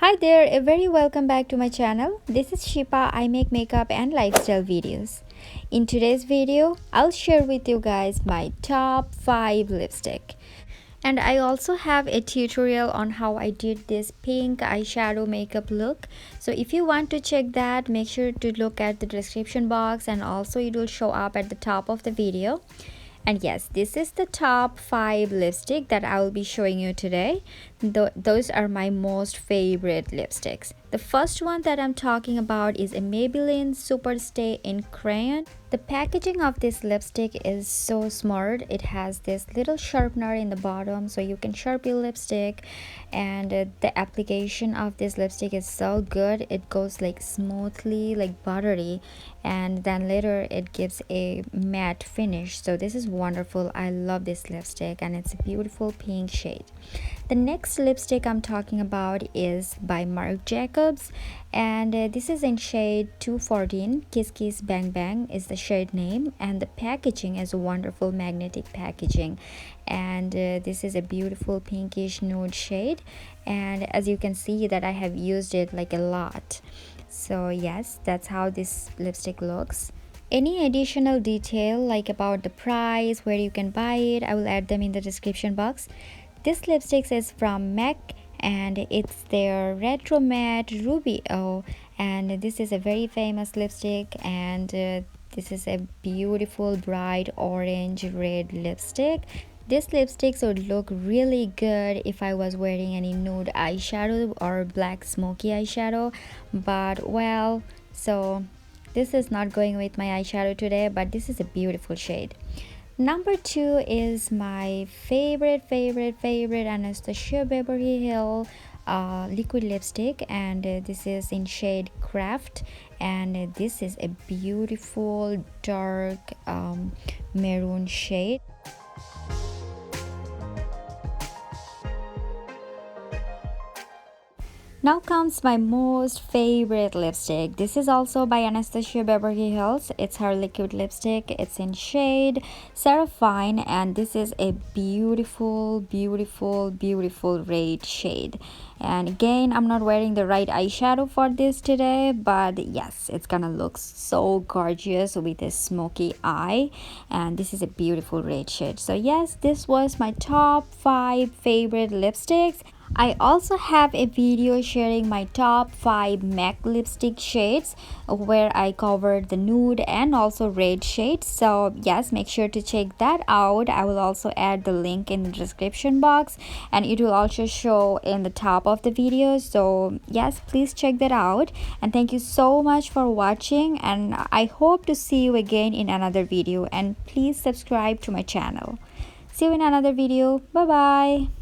Hi there, a very welcome back to my channel. This is Shepa. I make makeup and lifestyle videos. In today's video, I'll share with you guys my top 5 lipstick. And I also have a tutorial on how I did this pink eyeshadow makeup look. So if you want to check that, make sure to look at the description box, and also it will show up at the top of the video. And yes, this is the top 5 lipstick that I will be showing you today. Those are my most favorite lipsticks. The first one that I'm talking about is a Maybelline Superstay in Crayon. The packaging of this lipstick is so smart. It has this little sharpener in the bottom so you can sharpen your lipstick, and the application of this lipstick is so good. It goes like smoothly, like buttery, and then later it gives a matte finish. So this is wonderful. I love this lipstick and it's a beautiful pink shade. The next lipstick I'm talking about is by Marc, and this is in shade 214. Kiss Kiss Bang Bang is the shade name, and the packaging is a wonderful magnetic packaging, and this is a beautiful pinkish nude shade, and as you can see that I have used it like a lot. So yes, that's how this lipstick looks. Any additional detail like about the price, where you can buy it, I will add them in the description box. This lipstick is from MAC and it's their Retro Matte Ruby O, and this is a very famous lipstick, and this is a beautiful bright orange red lipstick. This lipstick would look really good if I was wearing any nude eyeshadow or black smoky eyeshadow, but well, so this is not going with my eyeshadow today, but this is a beautiful shade. Number 2 is my favorite Anastasia Beverly Hill liquid lipstick, and this is in shade Craft, and this is a beautiful dark maroon shade. Now comes my most favorite lipstick. This is also by Anastasia Beverly Hills. It's her liquid lipstick. It's in shade Sarafine, and this is a beautiful red shade. And again, I'm not wearing the right eyeshadow for this today, but yes, it's gonna look so gorgeous with a smoky eye, and this is a beautiful red shade. So yes, this was my top 5 favorite lipsticks. I also have a video sharing my top 5 MAC lipstick shades where I covered the nude and also red shades. So yes, make sure to check that out. I will also add the link in the description box, and it will also show in the top of the video. So yes, please check that out, and thank you so much for watching, and I hope to see you again in another video, and please subscribe to my channel. See you in another video. Bye bye.